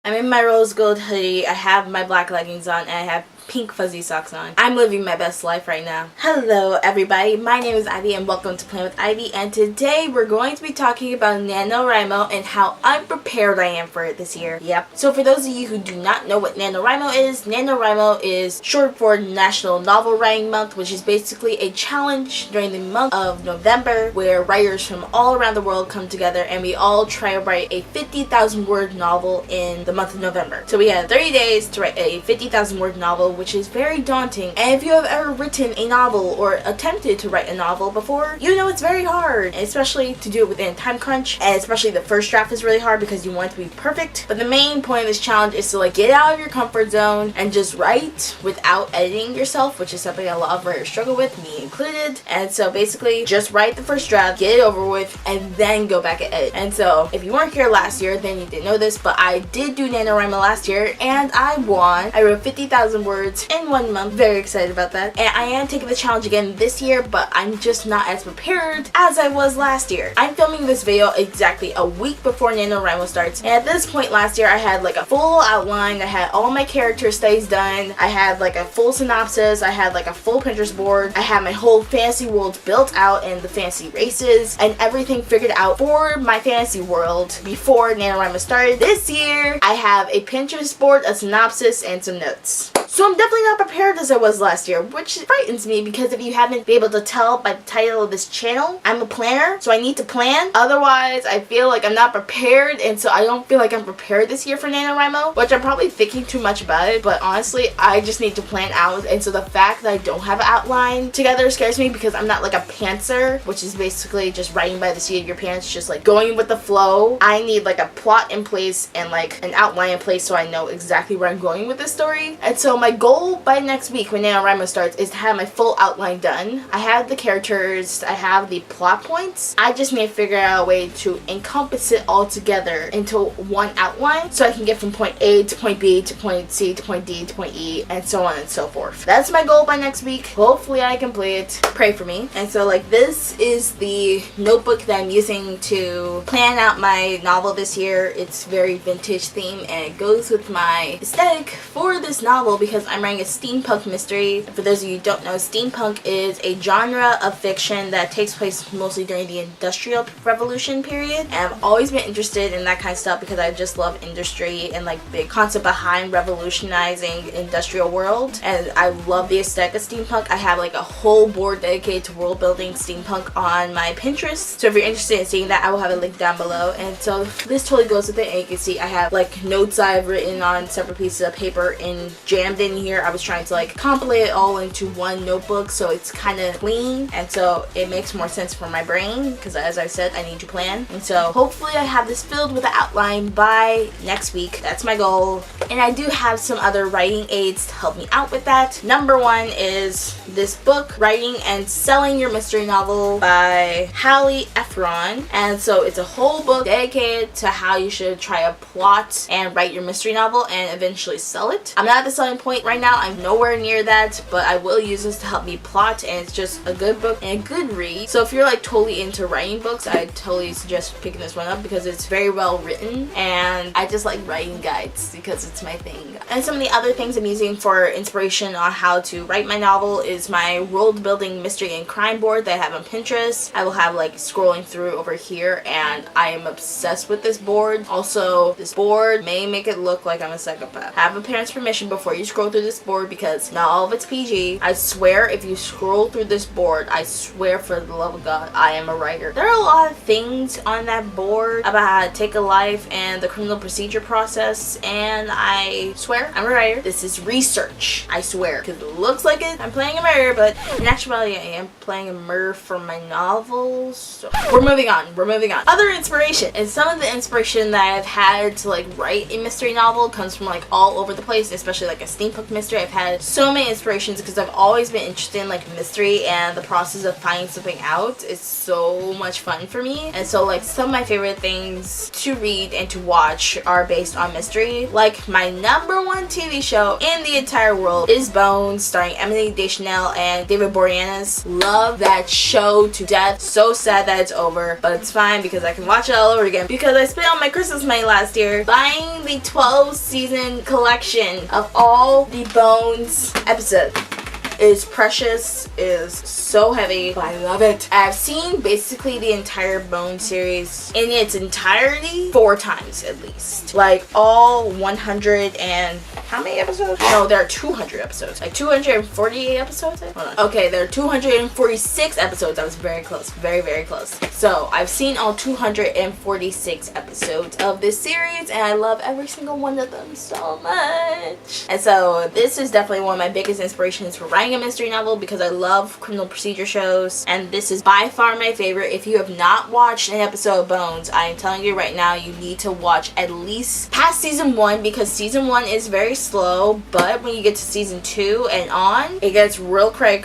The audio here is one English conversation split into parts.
I'm in my rose gold hoodie, I have my black leggings on, and I have pink fuzzy socks on. I'm living my best life right now. Hello everybody, my name is Ivy and welcome to Playing with Ivy, and today we're going to be talking about Nanowrimo and how unprepared I am for it this year. Yep. So for those of you who do not know what Nanowrimo is short for National Novel Writing Month, which is basically a challenge during the month of November where writers from all around the world come together and we all try to write a 50,000 word novel in the month of November. So we have 30 days to write a 50,000 word novel, which is very daunting. And if you have ever written a novel or attempted to write a novel before, you know it's very hard, especially to do it within a time crunch, and especially the first draft is really hard because you want it to be perfect. But the main point of this challenge is to get out of your comfort zone and just write without editing yourself, which is something a lot of writers struggle with, me included. And so basically just write the first draft, get it over with, and then go back and edit. And so if you weren't here last year, then you didn't know this, but I did do Nanowrimo last year and I won. I wrote 50,000 words in 1 month. Very excited about that. And I am taking the challenge again this year, but I'm just not as prepared as I was last year. I'm filming this video exactly a week before Nanowrimo starts, and at this point last year I had a full outline, I had all my character studies done, I had a full synopsis, I had a full Pinterest board, I had my whole fantasy world built out and the fantasy races and everything figured out for my fantasy world before Nanowrimo started. This year I have a Pinterest board, a synopsis, and some notes. So I'm definitely not prepared as I was last year, which frightens me because if you haven't been able to tell by the title of this channel, I'm a planner, so I need to plan. Otherwise, I feel like I'm not prepared, and so I don't feel like I'm prepared this year for NaNoWriMo, which I'm probably thinking too much about it, but honestly, I just need to plan out, and so the fact that I don't have an outline together scares me because I'm not a pantser, which is basically just writing by the seat of your pants, just going with the flow. I need a plot in place and an outline in place so I know exactly where I'm going with this story. And so my goal by next week when NaNoWriMo starts is to have my full outline done. I have the characters, I have the plot points. I just need to figure out a way to encompass it all together into one outline so I can get from point A to point B to point C to point D to point E and so on and so forth. That's my goal by next week. Hopefully I complete it. Pray for me. And so this is the notebook that I'm using to plan out my novel this year. It's very vintage theme and it goes with my aesthetic for this novel because I'm writing a steampunk mystery. For those of you who don't know, steampunk is a genre of fiction that takes place mostly during the Industrial Revolution period, and I've always been interested in that kind of stuff because I just love industry and the concept behind revolutionizing industrial world, and I love the aesthetic of steampunk. I have a whole board dedicated to world building steampunk on my Pinterest, so if you're interested in seeing that, I will have a link down below. And so this totally goes with it, and you can see I have notes I've written on separate pieces of paper and jammed in here. I was trying to compilate it all into one notebook so it's kind of clean, and so it makes more sense for my brain because as I said, I need to plan. And so hopefully I have this filled with an outline by next week. That's my goal, and I do have some other writing aids to help me out with that. Number one is this book, Writing and Selling Your Mystery Novel by Hallie Efron, and so it's a whole book dedicated to how you should try a plot and write your mystery novel and eventually sell it. I'm not at the selling point right now, I'm nowhere near that, but I will use this to help me plot, and it's just a good book and a good read. So if you're totally into writing books, I totally suggest picking this one up because it's very well written and I just like writing guides because it's my thing. And some of the other things I'm using for inspiration on how to write my novel is my world building mystery and crime board that I have on Pinterest. I will have scrolling through over here, and I am obsessed with this board. Also, this board may make it look like I'm a psychopath. Have a parent's permission before you scroll through this board because not all of it's PG. I swear if you scroll through this board, I swear for the love of God, I am a writer. There are a lot of things on that board about how to take a life and the criminal procedure process, and I swear I'm a writer. This is research, I swear, because it looks like it. I'm playing a murder, but in actuality I am playing a murder for my novels. So we're moving on. Other inspiration, and some of the inspiration that I've had to write a mystery novel comes from all over the place, especially a steampunk mystery. I've had so many inspirations because I've always been interested in mystery, and the process of finding something out is so much fun for me. And so some of my favorite things to read and to watch are based on mystery. My number one TV show in the entire world is Bones, starring Emily Deschanel and David Boreanaz. Love that show to death. So sad that it's over, but it's fine because I can watch it all over again because I spent all my Christmas money last year buying the 12 season collection of all the Bones episodes. Is precious, is so heavy, but I love it. I've seen basically the entire Bone series in its entirety 4 times at least. Like all 100 and how many episodes? No, there are 200 episodes. Like 248 episodes? Hold on. Okay, there are 246 episodes. I was very close. Very, very close. So I've seen all 246 episodes of this series and I love every single one of them so much. And so this is definitely one of my biggest inspirations for writing a mystery novel because I love criminal procedure shows, and this is by far my favorite. If you have not watched an episode of Bones, I am telling you right now, you need to watch at least past season 1 because season 1 is very slow, but when you get to season 2 and on, it gets real cray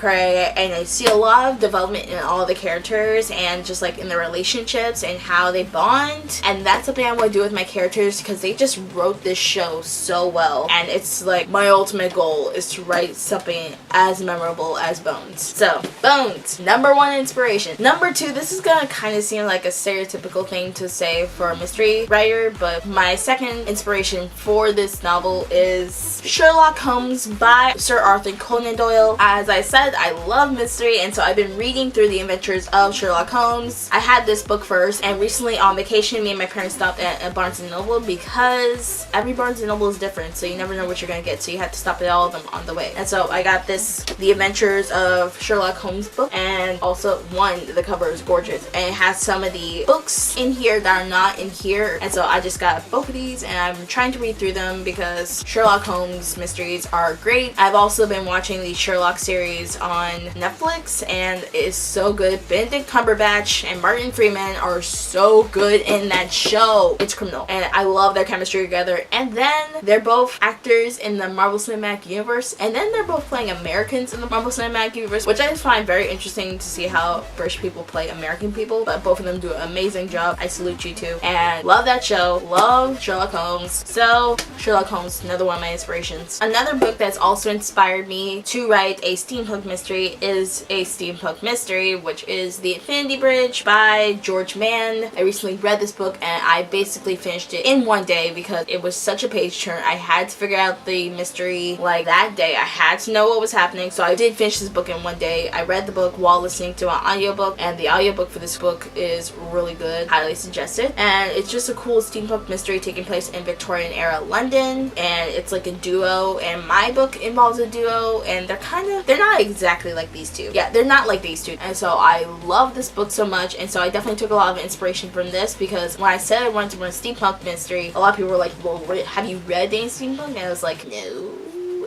and I see a lot of development in all the characters and just like in the relationships and how they bond, and that's something I want to do with my characters because they just wrote this show so well, and it's like my ultimate goal is to write something as memorable as Bones. So Bones, number 1 inspiration. Number 2, this is gonna kind of seem like a stereotypical thing to say for a mystery writer, but my second inspiration for this novel is Sherlock Holmes by Sir Arthur Conan Doyle. As I said, I love mystery, and so I've been reading through the adventures of Sherlock Holmes. I had this book first, and recently on vacation, me and my parents stopped at Barnes & Noble because every Barnes & Noble is different, so you never know what you're gonna get, so you have to stop at all of them on the way. And so I got this The Adventures of Sherlock Holmes book, and also the cover is gorgeous and it has some of the books in here that are not in here, and so I just got both of these and I'm trying to read through them because Sherlock Holmes mysteries are great. I've also been watching the Sherlock series on Netflix and it is so good. Benedict Cumberbatch and Martin Freeman are so good in that show. It's criminal and I love their chemistry together, and then they're both actors in the Marvel Cinematic Universe, and then they're both playing Americans in the Marvel Cinematic Universe, which I just find very interesting to see how British people play American people, but both of them do an amazing job. I salute you too, and love that show, love Sherlock Holmes. So Sherlock Holmes, another one of my inspirations. Another book that's also inspired me to write a steampunk mystery is a steampunk mystery, which is The Infinity Bridge by George Mann. I recently read this book and I basically finished it in one day because it was such a page turn. I had to figure out the mystery like that day. I had to know what was happening, so I did finish this book in one day. I read the book while listening to an audiobook, and the audiobook for this book is really good, highly suggested, and it's just a cool steampunk mystery taking place in Victorian era London, and it's like a duo, and my book involves a duo, and they're not exactly like these two. Yeah, they're not like these two, and so I love this book so much, and so I definitely took a lot of inspiration from this because when I said I wanted to run a steampunk mystery, a lot of people were like, well, have you read any steampunk? And I was like, no.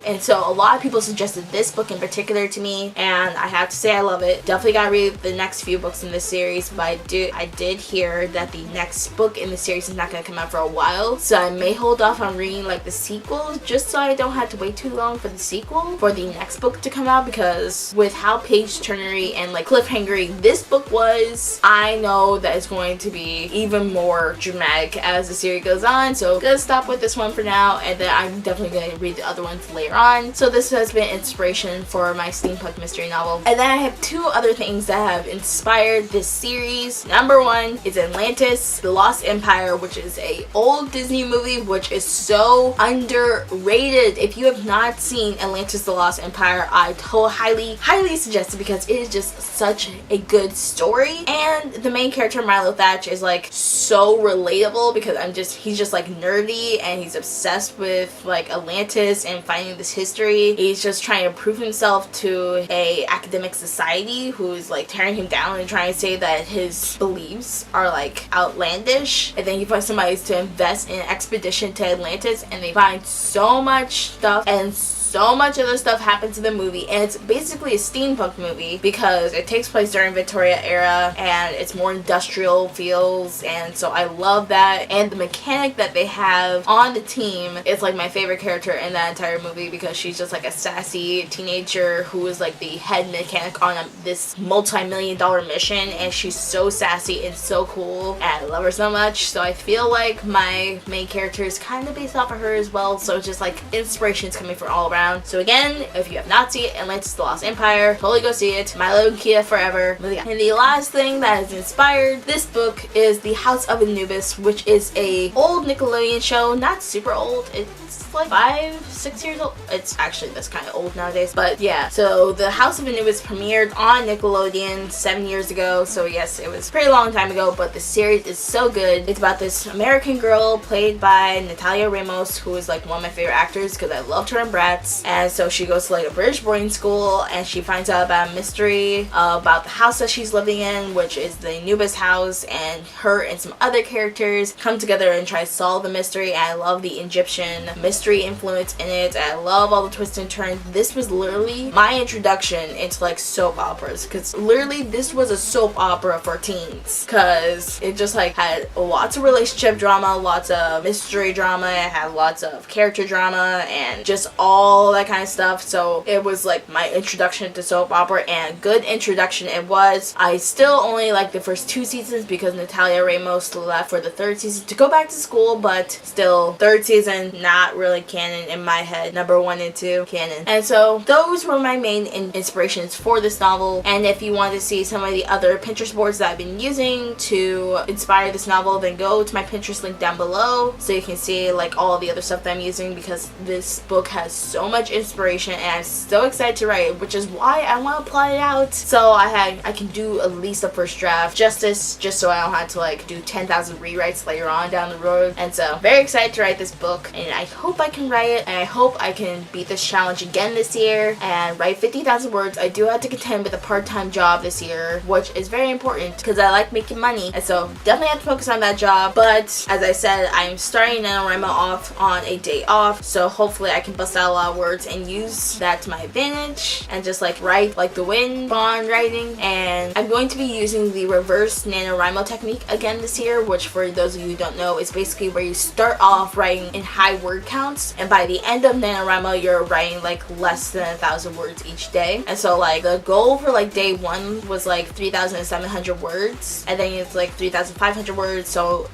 And so a lot of people suggested this book in particular to me, and I have to say I love it. Definitely gotta read the next few books in this series, but I did hear that the next book in the series is not gonna come out for a while, so I may hold off on reading like the sequels just so I don't have to wait too long for the sequel for the next book to come out, because with how page turnery and like cliffhangery this book was, I know that it's going to be even more dramatic as the series goes on. So I'm gonna stop with this one for now, and then I'm definitely gonna read the other ones later on. So this has been inspiration for my steampunk mystery novel. And then I have 2 other things that have inspired this series. Number 1 is Atlantis, The Lost Empire, which is a old Disney movie which is so underrated. If you have not seen Atlantis, The Lost Empire, I highly suggest it because it is just such a good story, and the main character Milo Thatch is like so relatable because he's just like nerdy and he's obsessed with like Atlantis and finding this history. He's just trying to prove himself to a academic society who's like tearing him down and trying to say that his beliefs are like outlandish, and then he finds somebody to invest in an expedition to Atlantis, and they find so much stuff, and so much other stuff happens in the movie, and it's basically a steampunk movie because it takes place during Victoria era and it's more industrial feels, and so I love that. And the mechanic that they have on the team is like my favorite character in that entire movie because she's just like a sassy teenager who is like the head mechanic on this multi-million-dollar mission, and she's so sassy and so cool, and I love her so much. So I feel like my main character is kind of based off of her as well, so it's just like inspiration's coming from all around. around. So again, if you have not seen it, Atlantis the Lost Empire, totally go see it. Milo and Kia forever. But yeah. And the last thing that has inspired this book is The House of Anubis, which is a old Nickelodeon show. Not super old. It's like 5-6 years old. It's actually that's kind of old nowadays, but yeah. So The House of Anubis premiered on Nickelodeon 7 years ago, so yes, it was a pretty long time ago, but the series is so good. It's about this American girl played by Nanowrimo, who is like one of my favorite actors because I loved her in Bratz. And so she goes to like a British boarding school, and she finds out about a mystery about the house that she's living in, which is the Anubis house, and her and some other characters come together and try to solve the mystery. And I love the Egyptian mystery influence in it. I love all the twists and turns. This was literally my introduction into like soap operas, because literally this was a soap opera for teens, because it just like had lots of relationship drama, lots of mystery drama, it had lots of character drama, and just all that kind of stuff. So it was like my introduction to soap opera, and good introduction it was. I still only like the first 2 seasons because Natalia Ramos left for the 3rd season to go back to school, but still 3rd season not really canon in my head. Number 1 and 2 canon. And so those were my main inspirations for this novel. And if you want to see some of the other Pinterest boards that I've been using to inspire this novel, then go to my Pinterest link down below so you can see like all the other stuff that I'm using, because this book has so much inspiration and I'm so excited to write it, which is why I want to plot it out so I can do at least a first draft just so I don't have to like do 10,000 rewrites later on down the road. And so very excited to write this book, and I hope I can write it, and I hope I can beat this challenge again this year and write 50,000 words. I do have to contend with a part-time job this year, which is very important because I like making money, and so definitely have to focus on that job. But as I said, I'm starting Nanowrimo off on a day off, so hopefully I can bust out a lot of words and use that to my advantage and just like write like the wind, bond writing. And I'm going to be using the reverse Nanowrimo technique again this year, which for those of you who don't know is basically where you start off writing in high word counts, and by the end of Nanowrimo you're writing like less than 1,000 words each day. And so like the goal for like day 1 was like 3,700 words, and then it's like 3,500 words, so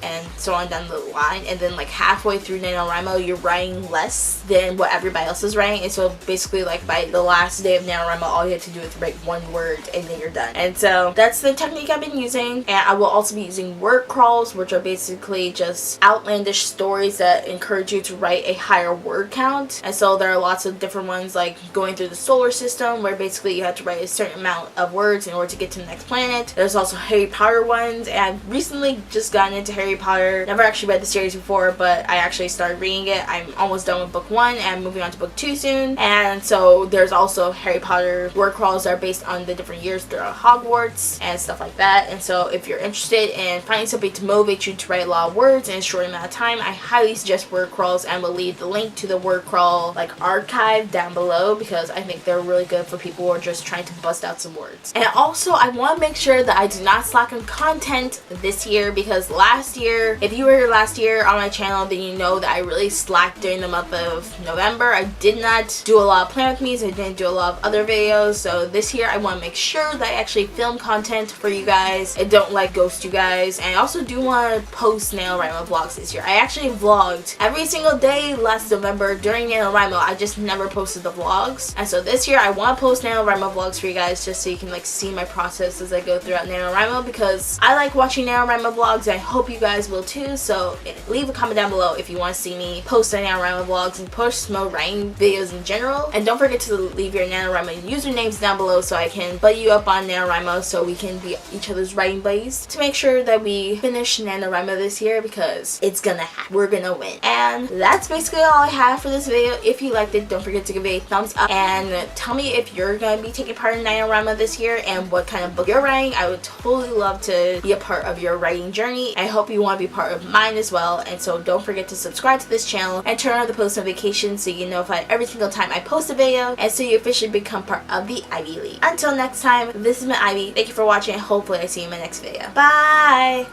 on down the line. And then like halfway through Nanowrimo you're writing less than what everybody else is writing, and so basically like by the last day of Nanowrimo all you have to do is write 1 word and then you're done. And so that's the technique I've been using. And I will also be using word crawls, which are basically just outlandish stories that encourage you to write a higher word count. And so there are lots of different ones, like going through the solar system, where basically you have to write a certain amount of words in order to get to the next planet. There's also Harry Potter ones, and I've recently just gotten into Harry Potter. Never actually read the series before, but I actually started reading it. I'm almost done with book 1 and I'm moving on to book 2 soon. And so there's also Harry Potter word crawls that are based on the different years throughout Hogwarts and stuff like that. And so if you're interested in finding something to motivate you to write a lot of words in a short amount of time, I highly suggest word crawls, and will leave the link to the word crawl like archive down below, because I think they're really good for people who are just trying to bust out some words. And also I want to make sure that I do not slack on content this year, because last year, if you were here last year on my channel, then you know that I really slacked during the month of November. I did not do a lot of Plan With Me's, I didn't do a lot of other videos. So this year I want to make sure that I actually film content for you guys and don't like ghost you guys. And I also do want to post Nanowrimo vlogs this year. I actually vlogged every single day last November during Nanowrimo. I just never posted the vlogs. And so this year I want to post Nanowrimo vlogs for you guys, just so you can like see my process as I go throughout Nanowrimo, because I like watching Nanowrimo vlogs and I hope you guys will too. So leave a comment down below if you want to see me post Nanowrimo vlogs and post more writing videos in general. And don't forget to leave your Nanowrimo usernames down below so I can butt you up on Nanowrimo, so we can be each other's writing buddies to make sure that we finish Nanowrimo this year, because it's gonna happen. We're gonna win. And that's basically all I have for this video. If you liked it, don't forget to give it a thumbs up and tell me if you're gonna be taking part in Nanowrimo this year and what kind of book you're writing. I would totally love to be a part of your writing journey. I hope you want to be part of mine as well. And so don't forget to subscribe to this channel and turn on the post notifications so you get notified every single time I post a video, and so you officially become part of the Ivy League. Until next time, this is my Ivy. Thank you for watching, and hopefully I see you in my next video. Bye!